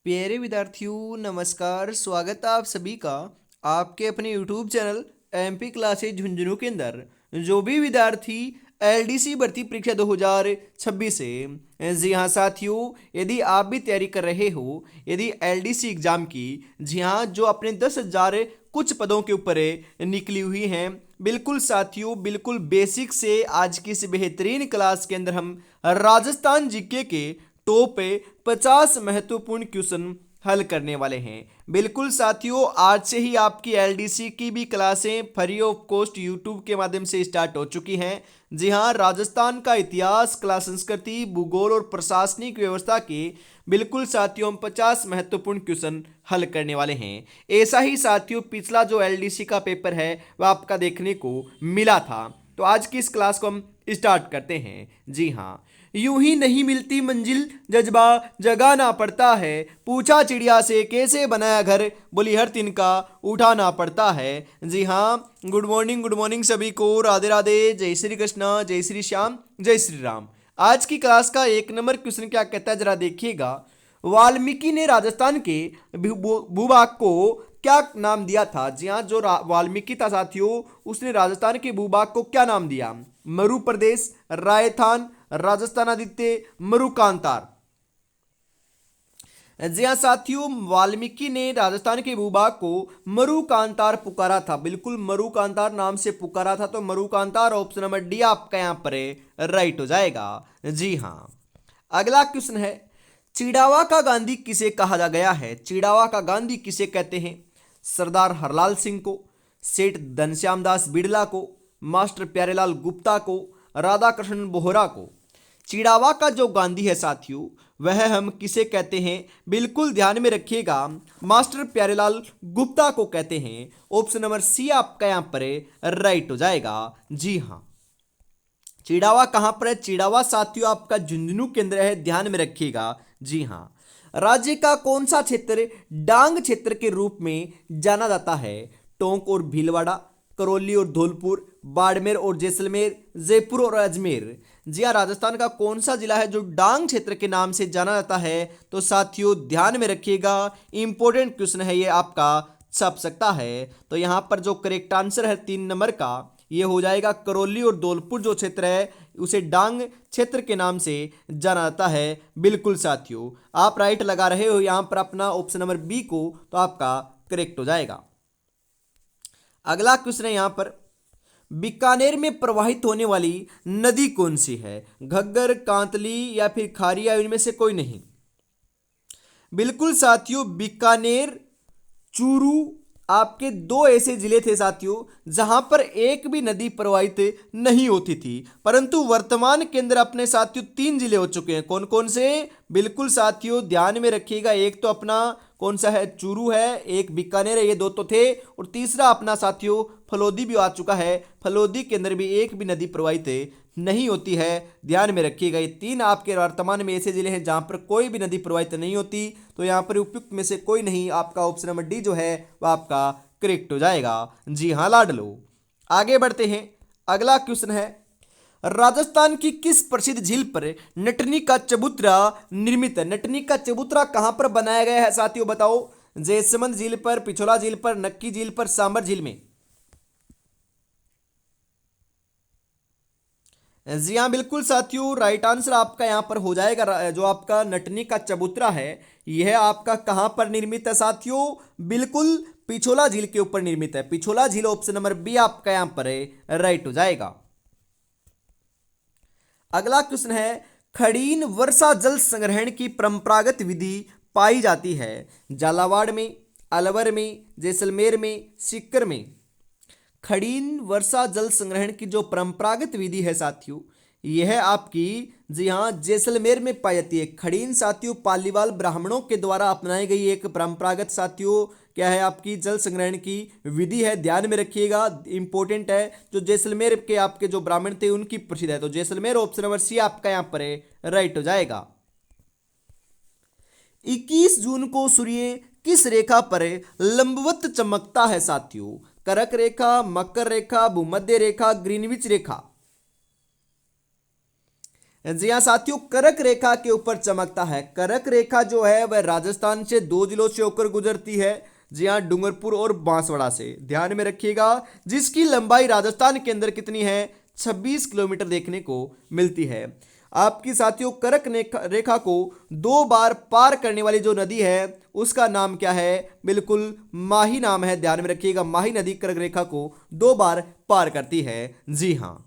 प्यारे विद्यार्थियों नमस्कार। स्वागत है आप सभी का आपके अपने YouTube channel MP classes Jhunjhunu के अंदर। जो भी विद्यार्थी एलडीसी भर्ती परीक्षा 2026 से जी हाँ साथियों, यदि आप भी तैयारी कर रहे हो, यदि एलडीसी एग्जाम की, जी हाँ, जो अपने 10,000 कुछ पदों के ऊपर निकली हुई हैं, बिल्कुल साथियों, बिल्कुल बेसिक से आज की इस बेहतरीन क्लास के अंदर हम राजस्थान जीके के टॉप 50 महत्वपूर्ण क्वेश्चन हल करने वाले हैं। बिल्कुल साथियों, आज से ही आपकी एलडीसी की भी क्लासें फ्री ऑफ कॉस्ट यूट्यूब के माध्यम से स्टार्ट हो चुकी हैं। जी हाँ, राजस्थान का इतिहास, कला, संस्कृति, भूगोल और प्रशासनिक व्यवस्था के बिल्कुल साथियों हम 50 महत्वपूर्ण क्वेश्चन हल करने वाले हैं। ऐसा ही साथियों पिछला जो एलडीसी का पेपर है वह आपका देखने को मिला था। तो आज की इस क्लास को हम स्टार्ट करते हैं। जी हाँ, यूं ही नहीं मिलती मंजिल, जज्बा जगाना पड़ता है। पूछा चिड़िया से कैसे बनाया घर, बोली हर तिनका उठाना पड़ता है। जी हाँ, गुड मॉर्निंग सभी को। राधे राधे, जय श्री कृष्ण, जय श्री श्याम, जय श्री राम। आज की क्लास का 1 नंबर क्वेश्चन क्या कहता है जरा देखिएगा। वाल्मीकि ने राजस्थान के भूभाग को क्या नाम दिया था। जी हाँ, जो वाल्मीकि था साथियों, उसने राजस्थान के भूभाग को क्या नाम दिया। मरु प्रदेश, रायथान, राजस्थान आदित्य, मरुकांतार। जी हाँ साथियों, वाल्मीकि ने राजस्थान के भूभाग को मरुकांतार पुकारा था। बिल्कुल मरुकांतार नाम से पुकारा था, तो मरुकांतार ऑप्शन नंबर डी आपका यहां पर राइट हो जाएगा। जी हाँ, अगला क्वेश्चन है, चिड़ावा का गांधी किसे कहा गया है। चिड़ावा का गांधी किसे कहते हैं। सरदार हरलाल सिंह को, सेठ घनश्याम दास बिड़ला को, मास्टर प्यारेलाल गुप्ता को, राधा कृष्ण बोहरा को। चिड़ावा का जो गांधी है साथियों, वह हम किसे कहते हैं, बिल्कुल ध्यान में रखिएगा, मास्टर प्यारेलाल गुप्ता को कहते हैं। ऑप्शन नंबर सी आपका यहां पर राइट हो जाएगा। जी हाँ, चिड़ावा कहां पर है। चिड़ावा साथियों आपका झुंझुनू केंद्र है, ध्यान में रखिएगा। जी हाँ, राज्य का कौन सा क्षेत्र डांग क्षेत्र के रूप में जाना जाता है। टोंक और भीलवाड़ा, करौली और धौलपुर, बाड़मेर और जैसलमेर, जयपुर और अजमेर। जी हाँ, राजस्थान का कौन सा जिला है जो डांग क्षेत्र के नाम से जाना जाता है। तो साथियों ध्यान में रखिएगा, इंपॉर्टेंट क्वेश्चन है ये आपका, छप सकता है। तो यहां पर जो करेक्ट आंसर है 3 नंबर का, ये हो जाएगा करौली और धौलपुर जो क्षेत्र है उसे डांग क्षेत्र के नाम से जाना जाता है। बिल्कुल साथियों, आप राइट लगा रहे हो यहां पर अपना ऑप्शन नंबर बी को, तो आपका करेक्ट हो जाएगा। अगला क्वेश्चन है यहां पर, बीकानेर में प्रवाहित होने वाली नदी कौन सी है। घग्गर, कांतली या फिर खारी, या इनमें से कोई नहीं। बिल्कुल साथियों, बीकानेर, चूरू, आपके दो ऐसे जिले थे साथियों जहां पर एक भी नदी प्रवाहित नहीं होती थी, परंतु वर्तमान के अंदर अपने साथियों 3 जिले हो चुके हैं। कौन कौन से, बिल्कुल साथियों ध्यान में रखिएगा, एक तो अपना कौन सा है, चूरू है, एक बीकानेर है, ये दो तो थे, और तीसरा अपना साथियों फलोदी भी आ चुका है। फलोदी के अंदर भी एक भी नदी प्रवाहित नहीं होती है। ध्यान में रखिएगा, ये 3 आपके वर्तमान में ऐसे जिले हैं जहां पर कोई भी नदी प्रवाहित नहीं होती। तो यहां पर उपयुक्त में से कोई नहीं, आपका ऑप्शन नंबर डी जो है वह आपका करेक्ट हो जाएगा। जी हाँ लाडलो, आगे बढ़ते हैं। अगला क्वेश्चन है, राजस्थान की किस प्रसिद्ध झील पर नटनी का चबूतरा निर्मित है। नटनी का चबूतरा कहां पर बनाया गया है साथियों, बताओ। जयसमंद झील पर, पिछोला झील पर, नक्की झील पर, सांबर झील में। जी हाँ, बिल्कुल साथियों, राइट आंसर आपका यहां पर हो जाएगा। जो आपका नटनी का चबूतरा है यह आपका कहां पर निर्मित है साथियों, बिल्कुल पिछोला झील के ऊपर निर्मित है। पिछोला झील ऑप्शन नंबर बी आपका यहां पर राइट हो जाएगा। अगला क्वेश्चन है, खड़ीन वर्षा जल संग्रहण की परंपरागत विधि पाई जाती है। झालावाड़ में, अलवर में, जैसलमेर में, सीकर में। खड़ीन वर्षा जल संग्रहण की जो परंपरागत विधि है साथियों, यह आपकी, जी हाँ, जैसलमेर में पाई जाती है। खड़ीन साथियों पालीवाल ब्राह्मणों के द्वारा अपनाई गई एक परंपरागत साथियों क्या है, आपकी जल संग्रहण की विधि है। ध्यान में रखिएगा, इंपॉर्टेंट है। जो जैसलमेर के आपके जो ब्राह्मण थे उनकी प्रसिद्ध है, तो जैसलमेर ऑप्शन नंबर सी आपका यहां पर राइट हो जाएगा। 21 जून को सूर्य किस रेखा पर लंबवत चमकता है साथियों। करक रेखा, मकर रेखा, भूमध्य रेखा, ग्रीनविच रेखा। जी हाँ साथियों, कर्क रेखा के ऊपर चमकता है। कर्क रेखा जो है वह राजस्थान से दो जिलों से होकर गुजरती है। जी हाँ, डूंगरपुर और बांसवाड़ा से, ध्यान में रखिएगा। जिसकी लंबाई राजस्थान के अंदर कितनी है, 26 किलोमीटर देखने को मिलती है। आपकी साथियों कर्क रेखा को दो बार पार करने वाली जो नदी है उसका नाम क्या है, बिल्कुल माही नाम है। ध्यान में रखिएगा, माही नदी कर्क रेखा को दो बार पार करती है। जी हाँ।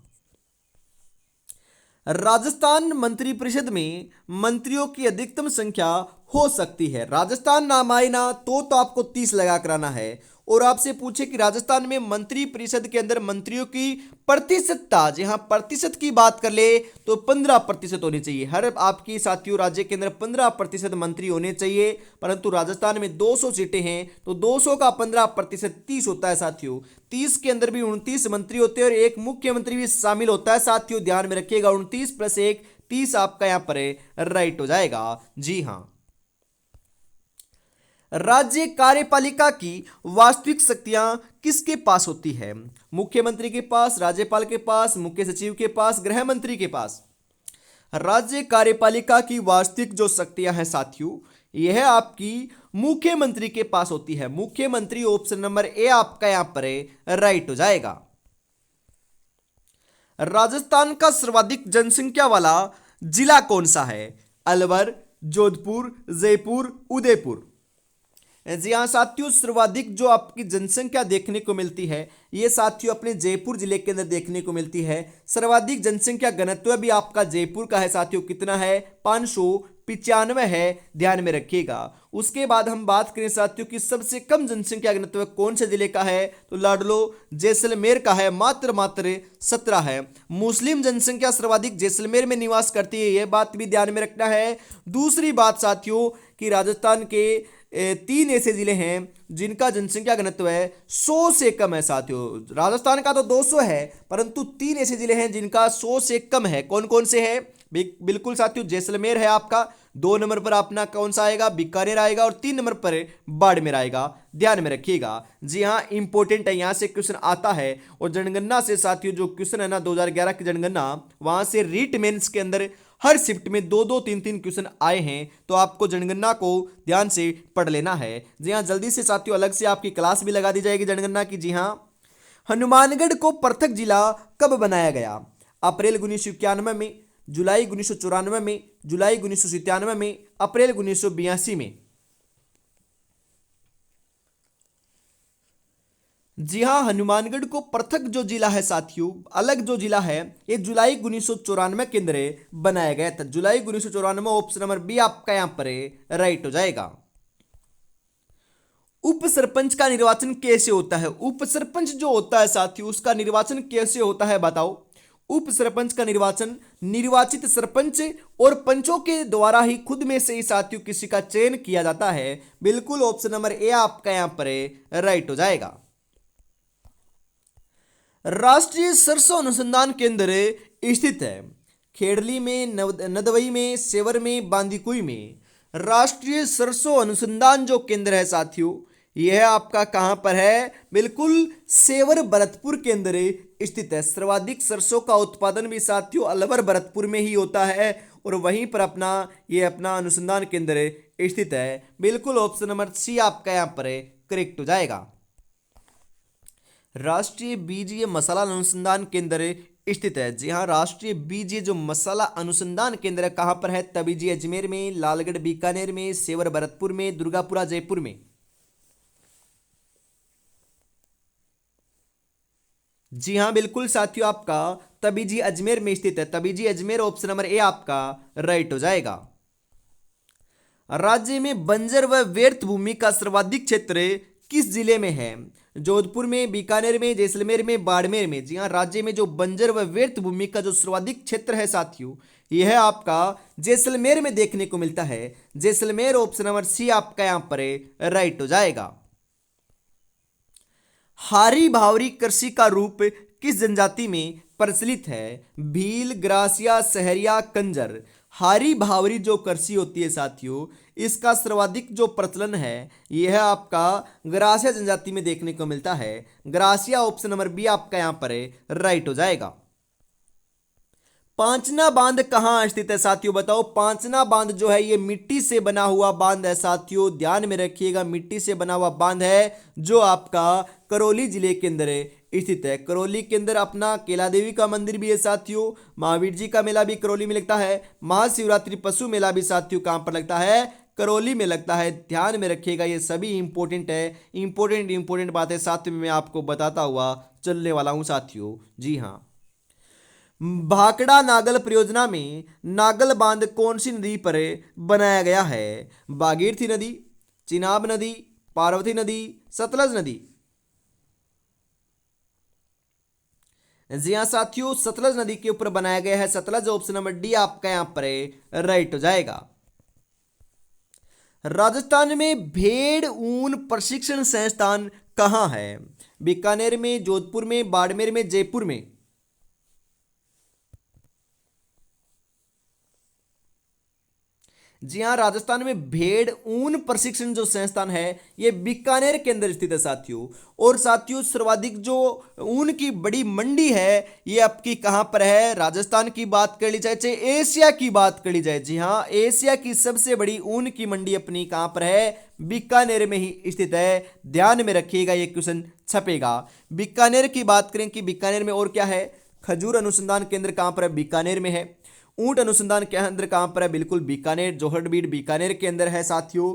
राजस्थान मंत्रिपरिषद में मंत्रियों की अधिकतम संख्या हो सकती है। राजस्थान नाम आए ना तो आपको 30 लगा कराना है। और आपसे पूछे कि राजस्थान में मंत्री परिषद के अंदर मंत्रियों की प्रतिशतता, जी हाँ प्रतिशत की बात कर ले तो 15% होनी चाहिए। हर आपकी साथियों राज्य के अंदर 15% मंत्री होने चाहिए। परंतु राजस्थान में 200 सीटें हैं तो 200 का 15% 30 होता है साथियों। 30 के अंदर भी 29 मंत्री होते हैं और एक मुख्यमंत्री भी शामिल होता है साथियों। ध्यान में रखिएगा, 29 प्लस 1 30 आपका यहां पर राइट हो जाएगा। जी हां। राज्य कार्यपालिका की वास्तविक शक्तियां किसके पास होती है, मुख्यमंत्री के पास, राज्यपाल के पास, मुख्य सचिव के पास, गृह मंत्री के पास। राज्य कार्यपालिका की वास्तविक जो शक्तियां हैं साथियों, यह आपकी मुख्यमंत्री के पास होती है। मुख्यमंत्री ऑप्शन नंबर ए आपका यहां पर राइट हो जाएगा। राजस्थान का सर्वाधिक जनसंख्या वाला जिला कौन सा है, अलवर, जोधपुर, जयपुर, उदयपुर। जी हाँ साथियों, सर्वाधिक जो आपकी जनसंख्या देखने को मिलती है ये साथियों अपने जयपुर जिले के अंदर देखने को मिलती है। सर्वाधिक जनसंख्या घनत्व भी आपका जयपुर का है साथियों, कितना है, 595 है। ध्यान में रखिएगा। उसके बाद हम बात करें साथियों कि सबसे कम जनसंख्या घनत्व कौन से जिले का है, तो लाडलो जैसलमेर का है, मात्र 17 है। मुस्लिम जनसंख्या सर्वाधिक जैसलमेर में निवास करती है, यह बात भी ध्यान में रखना है। दूसरी बात साथियों कि राजस्थान के 3 ऐसे जिले हैं जिनका जनसंख्या घनत्व है 100 से कम है साथियों। राजस्थान का तो 200 है परंतु 3 ऐसे जिले हैं जिनका 100 से कम है। कौन कौन से हैं, बिल्कुल साथियों जैसलमेर है आपका, 2 नंबर पर अपना कौन सा आएगा, बीकानेर आएगा, और 3 नंबर पर बाड़मेर आएगा। ध्यान में रखिएगा। जी हाँ, इंपॉर्टेंट है, यहां से क्वेश्चन आता है। और जनगणना से साथियों जो क्वेश्चन है ना 2011 की जनगणना, वहां से रीट मेंस के अंदर हर शिफ्ट में 2-2 3-3 क्वेश्चन आए हैं। तो आपको जनगणना को ध्यान से पढ़ लेना है। जी हाँ, जल्दी से साथियों अलग से आपकी क्लास भी लगा दी जाएगी जनगणना की। जी हाँ, हनुमानगढ़ को पृथक जिला कब बनाया गया, अप्रैल 1991 में, जुलाई 1994 में, जुलाई 1997 में, अप्रैल 1982 में। जी हाँ, हनुमानगढ़ को पृथक जो जिला है साथियों, अलग जो जिला है, ये जुलाई 1994 के अंदर बनाया गया था। जुलाई 1994 ऑप्शन नंबर बी आपका यहां पर राइट हो जाएगा। उप सरपंच का निर्वाचन कैसे होता है, उप सरपंच जो होता है साथियों उसका निर्वाचन कैसे होता है बताओ। उप सरपंच का निर्वाचन निर्वाचित सरपंच और पंचों के द्वारा ही खुद में से ही साथियों किसी का चयन किया जाता है। बिल्कुल ऑप्शन नंबर ए आपका यहां पर राइट हो जाएगा। राष्ट्रीय सरसों अनुसंधान केंद्र स्थित है खेड़ली में, नदवई में, सेवर में, बांदीकुई में। राष्ट्रीय सरसों अनुसंधान जो केंद्र है साथियों यह आपका कहां पर है, बिल्कुल सेवर भरतपुर के अंदर स्थित है। सर्वाधिक सरसों का उत्पादन भी साथियों अलवर भरतपुर में ही होता है और वहीं पर अपना अनुसंधान केंद्र स्थित है। बिल्कुल ऑप्शन नंबर सी आपका यहां पर करेक्ट हो जाएगा। राष्ट्रीय बीजीय मसाला अनुसंधान केंद्र स्थित है। जी हाँ, राष्ट्रीय बीजीय जो मसाला अनुसंधान केंद्र है कहां पर है, तबीजी अजमेर में, लालगढ़ बीकानेर में, सेवर भरतपुर में, दुर्गापुरा जयपुर में। जी हाँ बिल्कुल साथियों, आपका तबीजी अजमेर में स्थित है। Tabiji Ajmer option number A आपका राइट हो जाएगा। राज्य में बंजर व व्यर्थ भूमि का सर्वाधिक क्षेत्र किस जिले में है, जोधपुर में, बीकानेर में, जैसलमेर में, बाड़मेर में। जी हाँ, राज्य में जो बंजर व व्यर्थ भूमि का जो सर्वाधिक क्षेत्र है साथियों यह आपका जैसलमेर में देखने को मिलता है। जैसलमेर ऑप्शन नंबर सी आपका यहां पर राइट हो जाएगा। हारी भावरी कृषि का रूप किस जनजाति में प्रचलित है, भील, ग्रासिया, सहरिया, कंजर। हारी भावरी जो कृषि होती है साथियों इसका सर्वाधिक जो प्रचलन है यह आपका ग्रासिया जनजाति में देखने को मिलता है। ग्रासिया ऑप्शन नंबर बी आपका यहां पर राइट हो जाएगा। पांचना बांध कहाँ स्थित है साथियों, बताओ। पांचना बांध जो है ये मिट्टी से बना हुआ बांध है साथियों, ध्यान में रखिएगा, मिट्टी से बना हुआ बांध है जो आपका करौली जिले के अंदर स्थित है। करौली के अंदर अपना केला देवी का मंदिर भी है साथियों, महावीर जी का मेला भी करौली में लगता है, महाशिवरात्रि पशु मेला भी साथियों कहाँ पर लगता है, करौली में लगता है। ध्यान में रखिएगा, ये सभी इंपॉर्टेंट है, इंपॉर्टेंट बातें साथ में मैं आपको बताता हुआ चलने वाला हूँ साथियों। जी हाँ, भाखड़ा नागल परियोजना में नागल बांध कौन सी नदी पर बनाया गया है, भागीरथी नदी, चिनाब नदी, पार्वती नदी, सतलज नदी। जी हाँ साथियों, सतलज नदी के ऊपर बनाया गया है सतलज, ऑप्शन नंबर डी आपका यहां पर राइट हो जाएगा। राजस्थान में भेड़ ऊन प्रशिक्षण संस्थान कहां है, बीकानेर में, जोधपुर में, बाड़मेर में, जयपुर में। जी हाँ, राजस्थान में भेड़ ऊन प्रशिक्षण जो संस्थान है ये बीकानेर के अंदर स्थित है साथियों। और साथियों सर्वाधिक जो ऊन की बड़ी मंडी है ये आपकी कहां पर है, राजस्थान की बात कर ली जाए चाहे एशिया की बात कर ली जाए, जी हाँ, एशिया की सबसे बड़ी ऊन की मंडी अपनी कहां पर है, बीकानेर में ही स्थित है। ध्यान में रखिएगा, ये क्वेश्चन छपेगा। बीकानेर की बात करें कि बीकानेर में और क्या है, खजूर अनुसंधान केंद्र कहां पर है, बीकानेर में है। ऊंट अनुसंधान केंद्र कहां पर है, बिल्कुल बीकानेर, जोहड़बीड़ बीकानेर के अंदर है साथियों।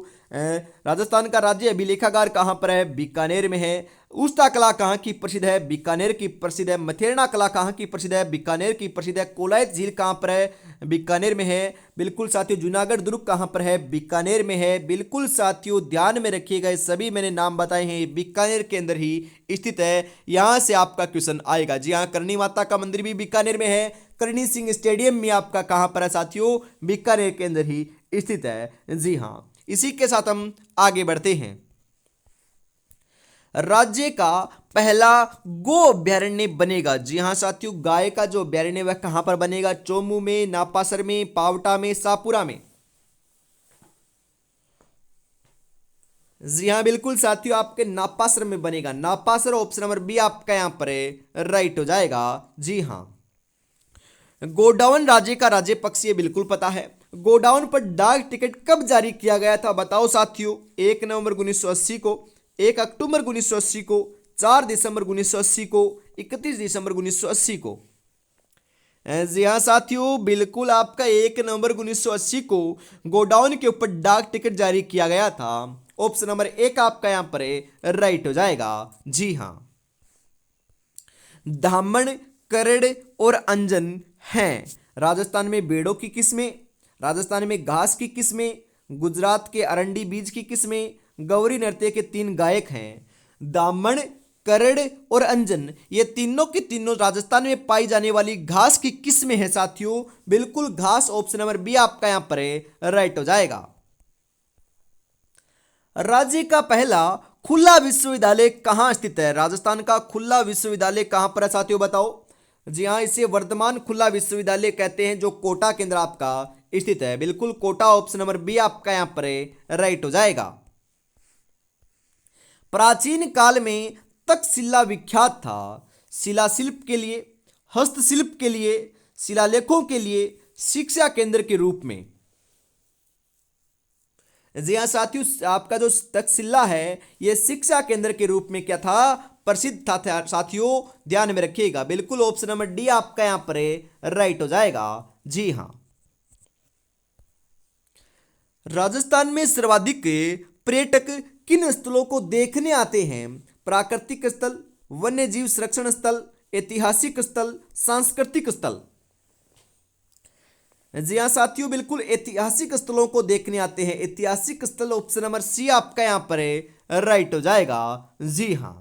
राजस्थान का राज्य अभिलेखागार कहां पर है, बीकानेर में है। उस्ता कला कहां की प्रसिद्ध है, बीकानेर की प्रसिद्ध है। मथेरना कला कहां की प्रसिद्ध है, बीकानेर की प्रसिद्ध है। कोलायत झील कहां पर है, बीकानेर में है। बिल्कुल साथियों, जूनागढ़ दुर्ग कहां पर है, बीकानेर में है। बिल्कुल साथियों ध्यान में रखिएगा, ये सभी मैंने नाम बताए हैं बीकानेर के अंदर ही स्थित है। यहां से आपका क्वेश्चन आएगा। जी हाँ, करणी माता का मंदिर भी बीकानेर में है। करणी सिंह स्टेडियम भी आपका कहां पर है साथियों, बीकानेर के अंदर ही स्थित है। जी हाँ, इसी के साथ हम आगे बढ़ते हैं। राज्य का पहला गो अभ्यारण्य बनेगा, जी हां साथियों, गाय का जो अभ्यारण्य वह कहां पर बनेगा, चोमू में, नापासर में, पावटा में, सापुरा में। जी हां बिल्कुल साथियों, आपके नापासर में बनेगा, नापासर, ऑप्शन नंबर बी आपका यहां पर राइट हो जाएगा। जी हां, गोडाउन राज्य का राज्य पक्षी है, बिल्कुल पता है। गोडाउन पर डाक टिकट कब जारी किया गया था, बताओ साथियों। 1 नवंबर 1980 को, 1 अक्टूबर 1980 को, 4 दिसंबर 1980 को, 31 दिसंबर 1980 को। जी हाँ साथियों, बिल्कुल आपका 1 नवंबर 1980 को गोडाउन के ऊपर डाक टिकट जारी किया गया था। ऑप्शन नंबर 1 आपका यहां पर राइट हो जाएगा। जी हाँ, धामण, करड़ और अंजन हैं राजस्थान में बेड़ों की किस्में, राजस्थान में घास की किस्में, गुजरात के अरंडी बीज की किस्में, गौरी नृत्य के 3 गायक हैं। दामन, करड़ और अंजन, ये तीनों की तीनों राजस्थान में पाई जाने वाली घास की किस्में हैं साथियों। बिल्कुल घास, ऑप्शन नंबर बी आपका यहां पर राइट हो जाएगा। राज्य का पहला खुला विश्वविद्यालय कहां स्थित है, राजस्थान का खुला विश्वविद्यालय कहां पर है साथियों, बताओ। जी हाँ, इसे वर्धमान खुला विश्वविद्यालय कहते हैं, जो कोटा केंद्र आपका स्थित है। बिल्कुल कोटा, ऑप्शन नंबर बी आपका यहां पर राइट हो जाएगा। प्राचीन काल में तक्षशिला विख्यात था, शिलाशिल्प के लिए, हस्तशिल्प के लिए, शिलालेखों के लिए, शिक्षा केंद्र के रूप में। जी हाँ साथियों, आपका जो तक्षशिला है यह शिक्षा केंद्र के रूप में क्या था, प्रसिद्ध था साथियों। ध्यान में रखिएगा, बिल्कुल ऑप्शन नंबर डी आपका यहां पर राइट हो जाएगा। जी हां, राजस्थान में सर्वाधिक पर्यटक किन स्थलों को देखने आते हैं, प्राकृतिक स्थल, वन्य जीव संरक्षण स्थल, ऐतिहासिक स्थल, सांस्कृतिक स्थल। जी हाँ साथियों, बिल्कुल ऐतिहासिक स्थलों को देखने आते हैं, ऐतिहासिक स्थल, ऑप्शन नंबर सी आपका यहां पर राइट हो जाएगा। जी हां,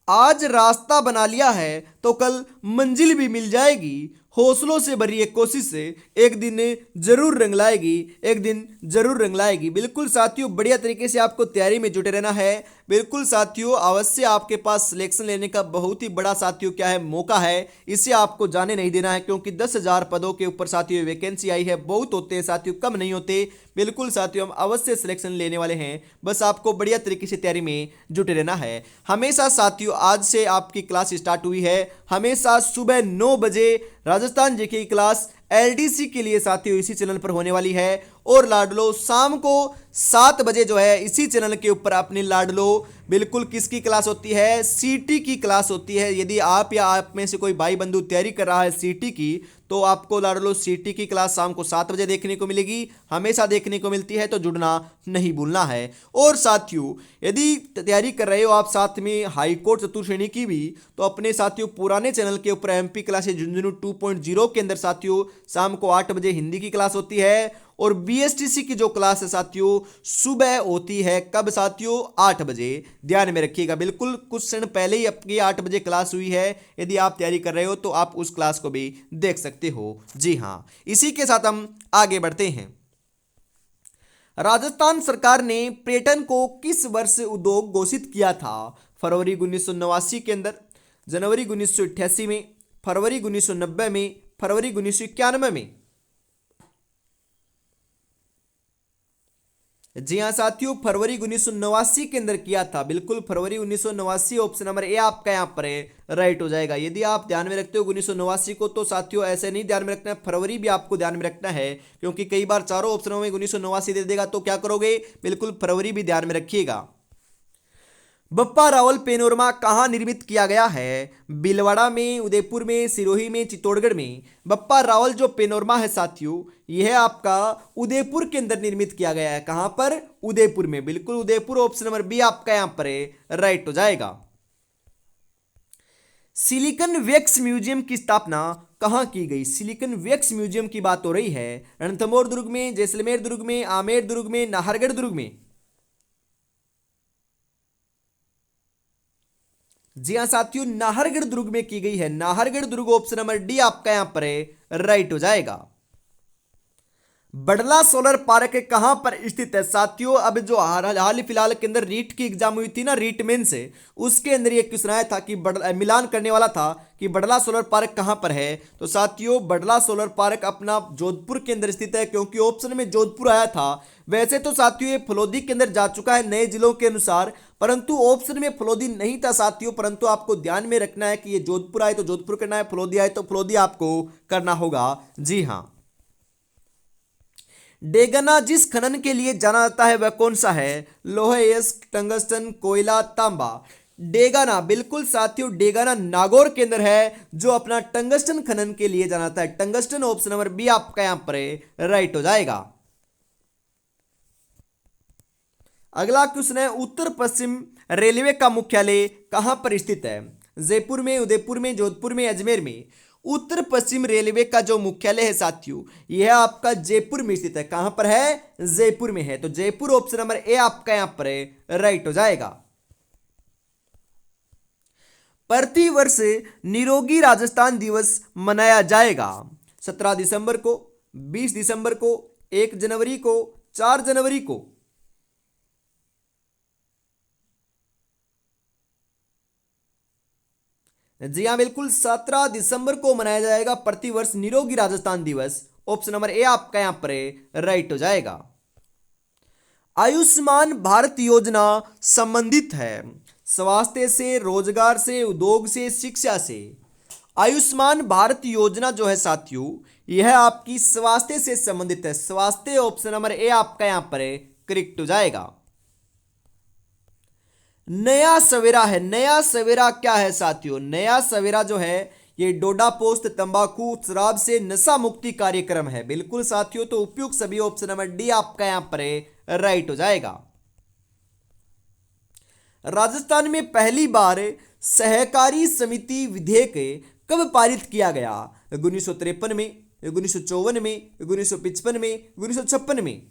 आज रास्ता बना लिया है तो कल मंजिल भी मिल जाएगी, हौसलों से भरी एक कोशिश से एक दिन जरूर रंग लाएगी, एक दिन जरूर रंग लाएगी। बिल्कुल साथियों, बढ़िया तरीके से आपको तैयारी में जुटे रहना है। बिल्कुल साथियों, अवश्य आपके पास सिलेक्शन लेने का बहुत ही बड़ा साथियों क्या है मौका है, इसे आपको जाने नहीं देना है, क्योंकि 10,000 पदों के ऊपर साथियों वैकेंसी आई है। बहुत होते हैं साथियों, कम नहीं होते। बिल्कुल साथियों, हम अवश्य सिलेक्शन लेने वाले हैं, बस आपको बढ़िया तरीके से तैयारी में जुटे रहना है। हमेशा साथियों, आज से आपकी क्लास स्टार्ट हुई है, हमेशा सुबह 9 बजे राजस्थान जीके की क्लास एलडीसी के लिए साथियों इसी चैनल पर होने वाली है। और लाडलो शाम को 7 बजे जो है इसी चैनल के ऊपर अपनी लाडलो बिल्कुल किसकी क्लास होती है, सीटी की क्लास होती है। यदि आप या आप में से कोई भाई बंधु तैयारी कर रहा है सीटी की, तो आपको लाडलो सीटी की क्लास शाम को 7 बजे देखने को मिलेगी, हमेशा देखने को मिलती है, तो जुड़ना नहीं भूलना है। और साथियों, यदि तैयारी कर रहे हो आप साथ में हाई कोर्ट चतुर्थ श्रेणी की भी, तो अपने साथियों पुराने चैनल के ऊपर एमपी क्लासेज झुंझुनू 2.0 के अंदर साथियों शाम को 8 बजे हिंदी की क्लास होती है। और बीएसटीसी की जो क्लास है साथियों सुबह होती है, कब साथियों, 8 बजे। ध्यान में रखिएगा, बिल्कुल कुछ क्षण पहले ही आपकी 8 बजे क्लास हुई है। यदि आप तैयारी कर रहे हो तो आप उस क्लास को भी देख सकते हो। जी हाँ, इसी के साथ हम आगे बढ़ते हैं। राजस्थान सरकार ने पर्यटन को किस वर्ष उद्योग घोषित किया था? फरवरी 1989 के अंदर, जनवरी 1988 में, फरवरी 1990 में, फरवरी 1991 में। जी हाँ साथियों, फरवरी 1989 के अंदर किया था। बिल्कुल फरवरी 1989, ऑप्शन नंबर ए आपका यहाँ पर राइट हो जाएगा। यदि आप ध्यान में रखते हो 1989 को, तो साथियों ऐसे नहीं ध्यान में रखना है, फरवरी भी आपको ध्यान में रखना है, क्योंकि कई बार चारों ऑप्शनों में 1989 दे देगा, तो क्या करोगे, बिल्कुल फरवरी भी ध्यान में रखिएगा। बप्पा रावल पेनोरमा कहाँ निर्मित किया गया है? भीलवाड़ा में, उदयपुर में, सिरोही में, चित्तौड़गढ़ में। बप्पा रावल जो पेनोरमा है साथियों, यह आपका उदयपुर के अंदर निर्मित किया गया है। कहां पर? उदयपुर में। बिल्कुल उदयपुर, ऑप्शन नंबर बी आपका यहां पर राइट हो जाएगा। सिलिकन वैक्स म्यूजियम की स्थापना कहां की गई? सिलिकन वैक्स म्यूजियम की बात हो रही है रणथंभौर दुर्ग में, जैसलमेर दुर्ग में, आमेर दुर्ग में, नाहरगढ़ दुर्ग में। जी हाँ साथियों, नाहरगढ़ दुर्ग में की गई है। नाहरगढ़ दुर्ग, ऑप्शन नंबर डी आपका यहां पर राइट हो जाएगा। बड़ला सोलर पार्क कहां पर स्थित है साथियों? अब जो हाल ही फिलहाल के अंदर रीट की एग्जाम हुई थी ना, रीट मेन से, उसके अंदर ये क्वेश्चन आया था कि मिलान करने वाला था कि बड़ला सोलर पार्क कहां पर है। तो साथियों बड़ला सोलर पार्क अपना जोधपुर के अंदर स्थित है, क्योंकि ऑप्शन में जोधपुर आया था। वैसे तो साथियों ये फलोदी के अंदर जा चुका है नए जिलों के अनुसार, परंतु ऑप्शन में फलोदी नहीं था साथियों। परंतु आपको ध्यान में रखना है कि ये जोधपुर आए तो जोधपुर करना है, फलोदी आए तो फलोदी आपको करना होगा। जी हाँ। डेगना जिस खनन के लिए जाना जाता है वह कौन सा है? लोहे, यस्क, टंगस्टन, कोयला, तांबा। डेगाना, बिल्कुल साथियों डेगाना नागौर के अंदर है, जो अपना टंगस्टन खनन के लिए जाना जाता है। टंगस्टन, ऑप्शन नंबर बी आपका यहां पर राइट हो जाएगा। अगला क्वेश्चन है, उत्तर पश्चिम रेलवे का मुख्यालय कहां पर स्थित है? जयपुर में, उदयपुर में, जोधपुर में, अजमेर में। उत्तर पश्चिम रेलवे का जो मुख्यालय है साथियों, यह आपका जयपुर में स्थित है। कहां पर है? जयपुर में है। तो जयपुर, ऑप्शन नंबर ए आपका यहां पर राइट हो जाएगा। प्रतिवर्ष निरोगी राजस्थान दिवस मनाया जाएगा 17 दिसंबर को, 20 दिसंबर को, 1 जनवरी को, 4 जनवरी को। जी हाँ, बिल्कुल 17 दिसंबर को मनाया जाएगा प्रतिवर्ष निरोगी राजस्थान दिवस। ऑप्शन नंबर ए आपका यहां पर राइट हो जाएगा। आयुष्मान भारत योजना संबंधित है स्वास्थ्य से, रोजगार से, उद्योग से, शिक्षा से। आयुष्मान भारत योजना जो है साथियों, यह आपकी स्वास्थ्य से संबंधित है। स्वास्थ्य, ऑप्शन नंबर ए आपका यहां पर करेक्ट हो जाएगा। नया सवेरा है। नया सवेरा क्या है साथियों? नया सवेरा जो है ये डोडा पोस्त तंबाकू शराब से नशा मुक्ति कार्यक्रम है। बिल्कुल साथियों, तो उपयुक्त सभी, ऑप्शन नंबर डी आपका यहां पर राइट हो जाएगा। राजस्थान में पहली बार सहकारी समिति विधेयक कब पारित किया गया? 1953 में, 1954 में, 1955 में, 1956 में।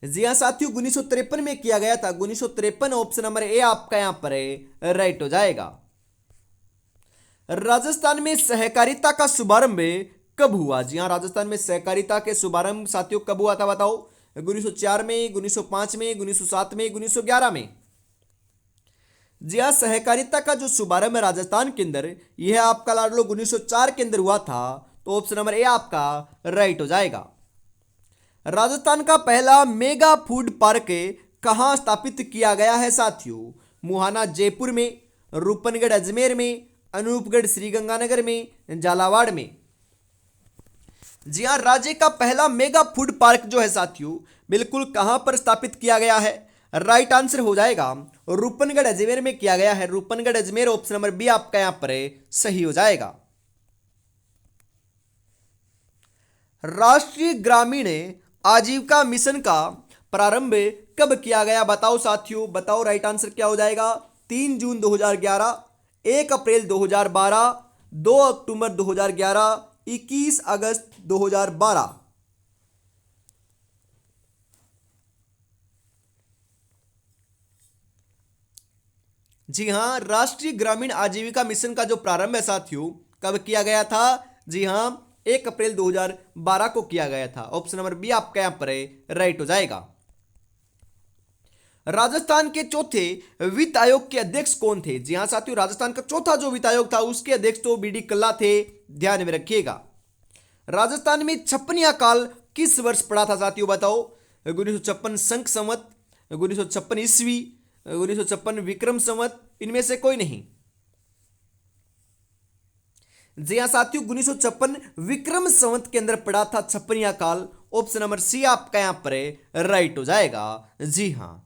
जी हाँ साथियों, 1953 में किया गया था। 1953, ऑप्शन नंबर ए आपका यहां पर राइट हो जाएगा। राजस्थान में सहकारिता का शुभारंभ कब हुआ? जी हाँ, राजस्थान में सहकारिता के शुभारंभ साथियों कब हुआ था बताओ? 1904 में, 1905 में, 1907 में, 1911 में? जी हाँ, सहकारिता का जो शुभारंभ है राजस्थान के अंदर, यह आपका लाडलो 1904 के अंदर हुआ था। तो ऑप्शन नंबर ए आपका राइट हो जाएगा। राजस्थान का पहला मेगा फूड पार्क कहाँ स्थापित किया गया है साथियों? मुहाना जयपुर में, रूपनगढ़ अजमेर में, अनूपगढ़ श्रीगंगानगर में, झालावाड़ में? जी हाँ, राज्य का पहला मेगा फूड पार्क जो है साथियों, बिल्कुल कहां पर स्थापित किया गया है? राइट आंसर हो जाएगा रूपनगढ़ अजमेर में किया गया है। Roopangarh Ajmer, option number B आपका यहां पर सही हो जाएगा। राष्ट्रीय ग्रामीण आजीविका मिशन का प्रारंभ कब किया गया? बताओ साथियों, बताओ राइट आंसर क्या हो जाएगा? 3 जून 2011, 1 अप्रैल 2012, 2 अक्टूबर 2011, 21 अगस्त 2012? जी हाँ, राष्ट्रीय ग्रामीण आजीविका मिशन का जो प्रारंभ है साथियों, कब किया गया था? जी हाँ, 1 अप्रैल 2012 को किया गया था। ऑप्शन नंबर बी आपका यहां पर राइट हो जाएगा। राजस्थान के चौथे वित्त आयोग के अध्यक्ष कौन थे? जी हां साथियों, राजस्थान का चौथा जो वित्त आयोग था उसके अध्यक्ष तो बी डी कल्ला थे, ध्यान में रखिएगा। राजस्थान में छप्पनिया काल किस वर्ष पड़ा था साथियों? बताओ। 1956 संख संवत, 1956 ईस्वी, 1956 विक्रम संवत, इनमें से कोई नहीं? जी हां साथियों, 1956 विक्रम संवत के अंदर पड़ा था छप्पनिया काल। ऑप्शन नंबर सी आपका यहां पर राइट हो जाएगा। जी हां,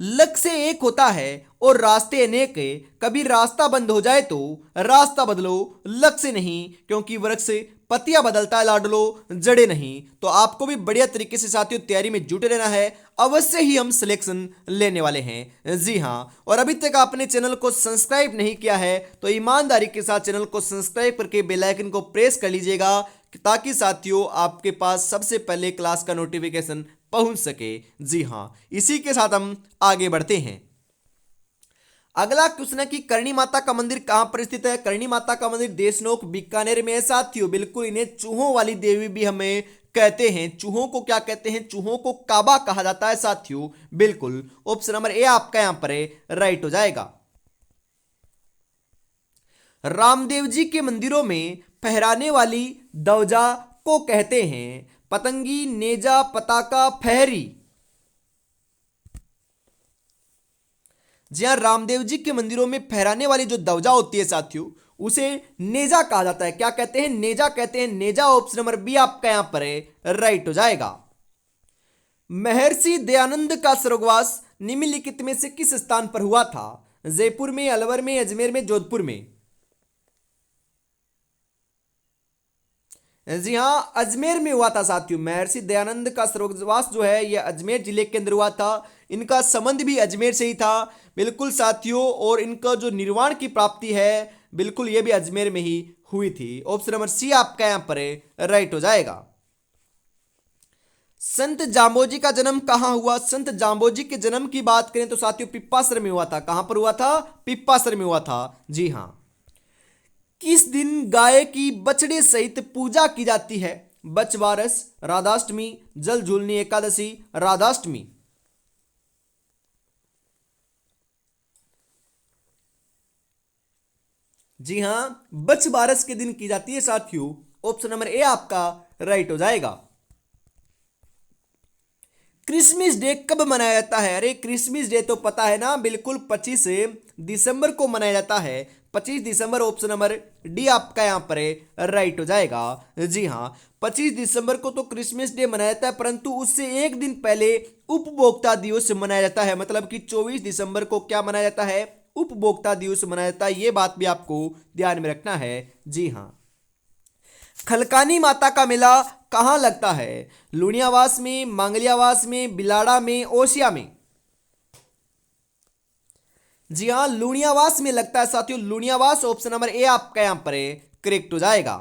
लक्ष्य एक होता है और रास्ते अनेक है। कभी रास्ता बंद हो जाए तो रास्ता बदलो, लक्ष्य नहीं, क्योंकि वृक्ष पत्तियां बदलता है लाडलो, जड़े नहीं। तो आपको भी बढ़िया तरीके से साथियों तैयारी में जुटे रहना है। अवश्य ही हम सिलेक्शन लेने वाले हैं। जी हां, और अभी तक आपने चैनल को सब्सक्राइब नहीं किया है तो ईमानदारी के साथ चैनल को सब्सक्राइब करके बेल आइकन को प्रेस कर लीजिएगा, ताकि साथियों आपके पास सबसे पहले क्लास का नोटिफिकेशन पहुंच सके। जी हां, इसी के साथ हम आगे बढ़ते हैं। अगला क्वेश्चन है कि करणी माता का मंदिर कहां पर स्थित है? करणी माता का मंदिर देशनोक बीकानेर में है साथियों। बिल्कुल, इन्हें चूहों वाली देवी भी हमें कहते हैं। चूहों को क्या कहते हैं? चूहों को काबा कहा जाता है साथियों। बिल्कुल, ऑप्शन नंबर ए आपका यहां पर राइट हो जाएगा। रामदेव जी के मंदिरों में फहराने वाली ध्वजा को कहते हैं? पतंगी, नेजा, पताका, फहरी? जी हाँ, रामदेव जी के मंदिरों में फहराने वाली जो ध्वजा होती है साथियों, उसे नेजा कहा जाता है। क्या कहते हैं? नेजा कहते हैं। नेजा, ऑप्शन नंबर बी आपका यहां पर राइट हो जाएगा। महर्षि दयानंद का स्वर्गवास निम्नलिखित में से किस स्थान पर हुआ था? जयपुर में, अलवर में, अजमेर में, जोधपुर में? जी हां, अजमेर में हुआ था साथियों। महर्षि दयानंद का स्वर्गवास जो है यह अजमेर जिले के अंदर हुआ था। इनका संबंध भी अजमेर से ही था। बिल्कुल साथियों, और इनका जो निर्वाण की प्राप्ति है बिल्कुल ये भी अजमेर में ही हुई थी। ऑप्शन नंबर सी आपका यहां पर राइट हो जाएगा। संत जाम्बोजी का जन्म कहां हुआ? संत जाम्बोजी के जन्म की बात करें तो साथियों पिप्पासर में हुआ था। कहां पर हुआ था? पिप्पासर में हुआ था। जी हां। किस दिन गाय की बछड़े सहित पूजा की जाती है? बछवारस, राधाष्टमी, जल झूलनी एकादशी, राधाष्टमी? जी हां, बछवारस के दिन की जाती है साथियों। ऑप्शन नंबर ए आपका राइट हो जाएगा। क्रिसमस डे कब मनाया जाता है? अरे क्रिसमस डे तो पता है ना, बिल्कुल 25 दिसंबर को मनाया जाता है। 25 दिसंबर, ऑप्शन नंबर डी आपका यहां पर राइट हो जाएगा। जी हां, 25 दिसंबर को तो क्रिसमस डे मनाया जाता है, परंतु उससे एक दिन पहले उपभोक्ता दिवस मनाया जाता है। मतलब कि 24 दिसंबर को क्या मनाया जाता है? उपभोक्ता दिवस मनाया जाता है। यह बात भी आपको ध्यान में रखना है। जी हां, खलकानी माता का मेला कहां लगता है? लुणियावास में, मांगलियावास में, बिलाड़ा में, ओसिया में? जी हां, लुणियावास में लगता है साथियों। लुणियावास, ऑप्शन नंबर ए आपका यहां पर करेक्ट हो जाएगा।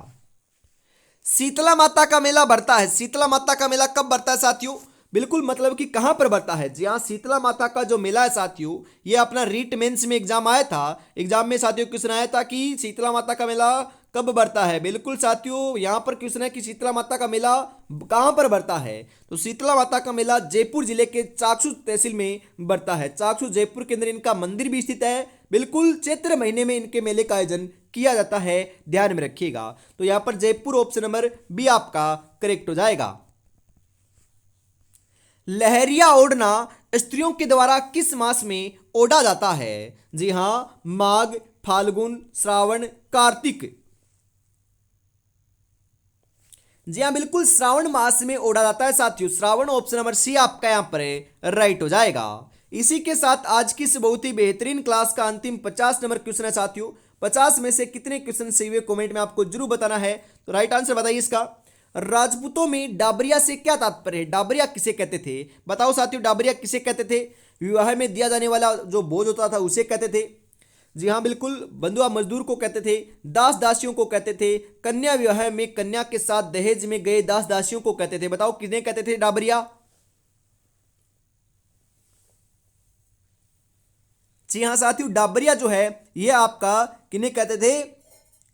शीतला माता का मेला बढ़ता है। शीतला माता का मेला कब बढ़ता है साथियों? बिल्कुल, मतलब कि कहां पर बढ़ता है? जी हां, शीतला माता का जो मेला है साथियों, ये अपना रीट मेंस में एग्जाम आया था। एग्जाम में साथियों क्वेश्चन आया था कि शीतला माता का मेला कब बढ़ता है? बिल्कुल साथियों, यहाँ पर क्वेश्चन है कि शीतला माता का मेला कहाँ पर बढ़ता है? तो शीतला माता का मेला जयपुर जिले के चाकसू तहसील में बढ़ता है। चाकसू जयपुर के अंदर इनका मंदिर भी स्थित है। बिल्कुल चैत्र महीने में इनके मेले का आयोजन किया जाता है, ध्यान में रखिएगा। तो यहाँ पर जयपुर ऑप्शन नंबर बी आपका करेक्ट हो जाएगा। लहरिया ओढ़ना स्त्रियों के द्वारा किस मास में ओढ़ा जाता है? जी हाँ, माघ, फाल्गुन, श्रावण, कार्तिक। जी हाँ, बिल्कुल श्रावण मास में ओढ़ा जाता है साथियों। श्रावण ऑप्शन नंबर सी आपका यहां पर राइट हो जाएगा। इसी के साथ आज की इस बहुत ही बेहतरीन क्लास का अंतिम 50 नंबर क्वेश्चन है साथियों। 50 में से कितने क्वेश्चन सही हुए कमेंट में आपको जरूर बताना है। तो राइट आंसर बताइए इसका। राजपूतों में डाबरिया से क्या तात्पर्य है? डाबरिया किसे कहते थे? बताओ साथियों, डाबरिया किसे कहते थे? विवाह में दिया जाने वाला जो भोज होता था उसे कहते थे। जी हाँ, बिल्कुल बंधुआ मजदूर को कहते थे, दास दासियों को कहते थे, कन्या विवाह में कन्या के साथ दहेज में गए दास दासियों को कहते थे। बताओ किन्हें कहते थे डाबरिया? जी हाँ साथियों, डाबरिया जो है ये आपका किन्हें कहते थे?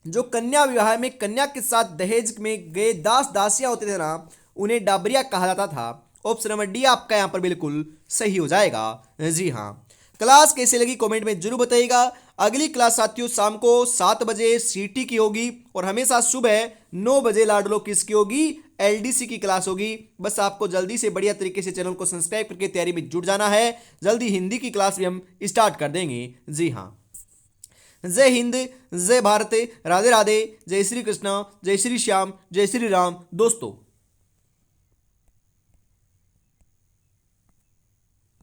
जो कन्या विवाह में कन्या के साथ दहेज में गए दास दासियां होते थे ना, उन्हें डाबरिया कहा जाता था। ऑप्शन नंबर डी आपका यहाँ पर बिल्कुल सही हो जाएगा। जी हाँ, क्लास कैसे लगी कमेंट में जरूर बताइएगा। अगली क्लास साथियों शाम को 7 बजे सीटी की होगी और हमेशा सुबह 9 बजे लाडलो किसकी होगी? एलडीसी की क्लास होगी। बस आपको जल्दी से बढ़िया तरीके से चैनल को सब्सक्राइब करके तैयारी में जुट जाना है। जल्दी हिंदी की क्लास भी हम स्टार्ट कर देंगे। जी हाँ, जय हिंद, जय भारत, राधे राधे, जय श्री कृष्ण, जय श्री श्याम, जय श्री राम दोस्तों।